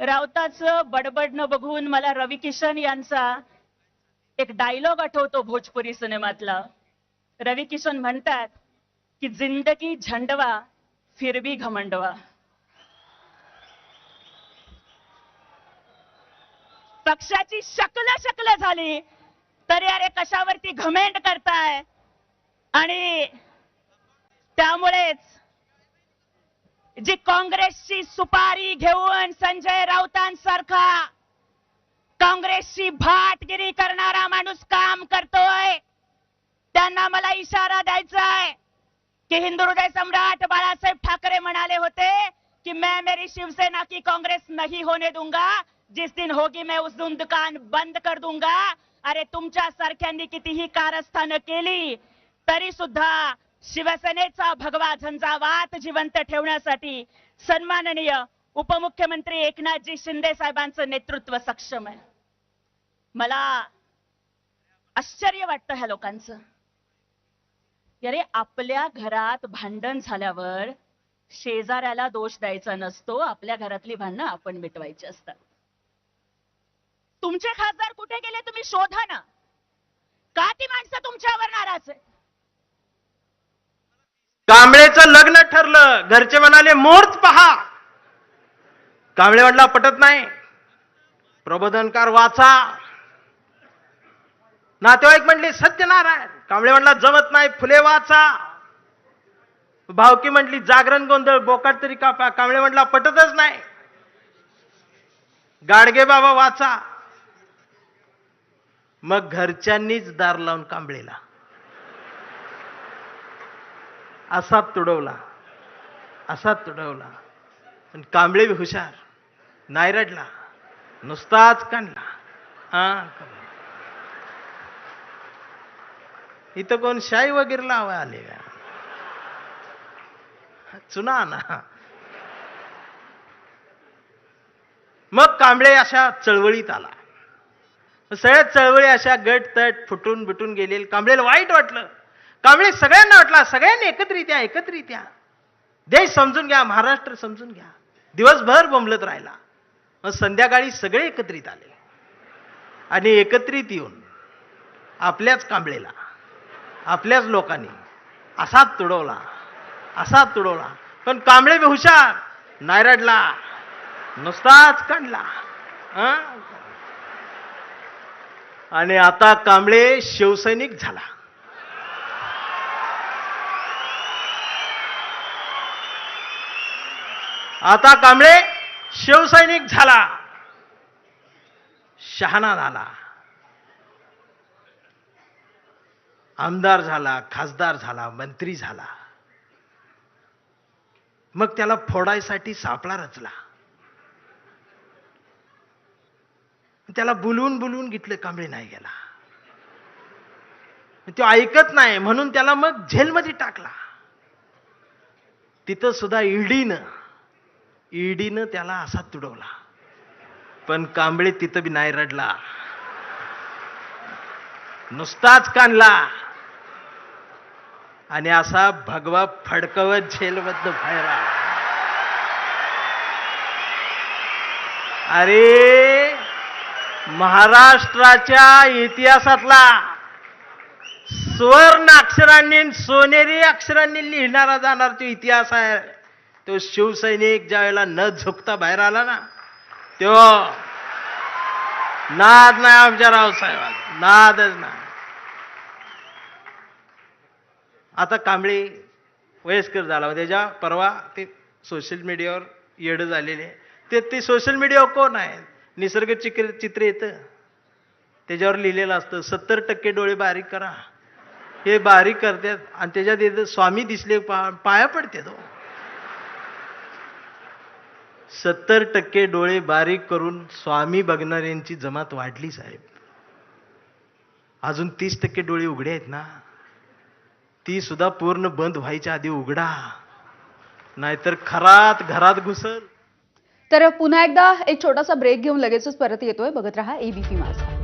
राऊताचं बडबडणं बघून मला रवी किशन यांचा एक डायलॉग आठवतो भोजपुरी सिनेमातला. रवी किशन म्हणतात की जिंदगी झंडवा फिर भी घमंडवा. पक्षाची शकल झाली तरी अरे कशावरती घमेंड करताय. आणि त्यामुळेच जी काँग्रेसची सुपारी घेऊन संजय राऊतांसारखा काँग्रेसची भाटगिरी करणारा माणूस काम करतोय, त्यांना मला इशारा द्यायचा आहे की हिंदू हृदय सम्राट बाळासाहेब ठाकरे म्हणाले होते कि मैं मेरी शिवसेना की कांग्रेस नहीं होने दूंगा, जिस दिन होगी मैं उस दिन दुकान बंद कर दूंगा. अरे तुमच्या सारख्यांनी कितीही कारस्थानं केली तरी सुद्धा शिवसेनेचा भगवा झंझावात जिवंत ठेवण्यासाठी सन्माननीय उपमुख्यमंत्री एकनाथजी शिंदे साहेबांचं नेतृत्व सक्षम आहे. मला आश्चर्य वाटतं ह्या लोकांचं. अरे आपल्या घरात भांडण झाल्यावर शेजाऱ्याला दोष द्यायचा नसतो, आपल्या घरातली भांडणं आपण मिटवायची असतात. तुमचे खासदार कुठे गेले तुम्ही शोधा ना. का ती माणसं तुमच्यावर नाराज आहे? कांबळेचं लग्न ठरलं, घरचे म्हणाले मुहूर्त पहा. कांबळे म्हटला पटत नाही, प्रबोधनकार वाचा. नातेवाईक म्हटले सत्यनारायण. कांबळे म्हटला जमत नाही, फुले वाचा. भावकी म्हटली जागरण गोंधळ बोकाट तरी कापा. कांबळे म्हटला पटतच नाही, गाडगे बाबा वाचा. मग घरच्यांनीच दार लावून कांबळेला असा तुडवला, असा तुडवला. पण कांबळे हुशार, नाही रडला, नुसताच काढला. इथं कोण शाई वगैरे लावा आले का? चुना ना. मग कांबळे अशा चळवळीत आला. सगळ्या चळवळी अशा गट तट फुटून बिटून गेले. कांबळेला वाईट वाटलं. कांबळे सगळ्यांना वाटला, सगळ्यांनी एकत्रित या, देश समजून घ्या, महाराष्ट्र समजून घ्या. दिवसभर बोंबलत राहिला. मग संध्याकाळी सगळे एकत्रित आले आणि एकत्रित येऊन आपल्याच कांबळेला, आपल्याच लोकांनी असाच तुडवला, असाच तुडवला. पण कांबळे बी हुशार, नाही रडला, नुसताच काढला. आणि आता कांबळे शिवसैनिक झाला. आता कांबळे शिवसैनिक झाला, शहाणा झाला, आमदार झाला, खासदार झाला, मंत्री झाला. मग त्याला फोडायसाठी सापळा रचला. त्याला बुलवून घेतलं, कांबळे नाही गेला. तो ऐकत नाही म्हणून त्याला मग जेलमध्ये टाकला. तिथं सुद्धा ईडीनं त्याला असा तुडवला. पण कांबळे तिथं बी नाही रडला, नुसताच काढला आणि असा भगवा फडकवत जेलमधनं बाहेर आला. अरे महाराष्ट्राच्या इतिहासातला सुवर्ण अक्षरांनी सोनेरी अक्षरांनी लिहिणारा जाणार तो इतिहास आहे. तो शिवसैनिक ज्या वेळेला न झुकता बाहेर आला ना, तो नाद नाही आमच्या रावसाहेबांना, नादच नाही. आता कांबळे वयस्कर झाला. त्याच्या परवा ते सोशल मीडियावर येडं झालेले. ते सोशल मीडियावर कोण आहे? निसर्ग चित्र येतं, त्याच्यावर लिहिलेलं असतं 70% डोळे बारीक करा. हे बारीक करतात आणि त्याच्यात येतं स्वामी दिसले पाया पडते. तो 70% डोळे बारीक करून स्वामी बघणाऱ्यांची जमात वाढली साहेब. अजून 30% डोळे उघडे आहेत ना, ती सुद्धा पूर्ण बंद व्हायच्या आधी उघडा, नाहीतर खरात घरात घुसल. तर पुन्हा एकदा एक छोटासा ब्रेक घेऊन लगेचच परत येतोय. बघत रहा एबीपी माझा.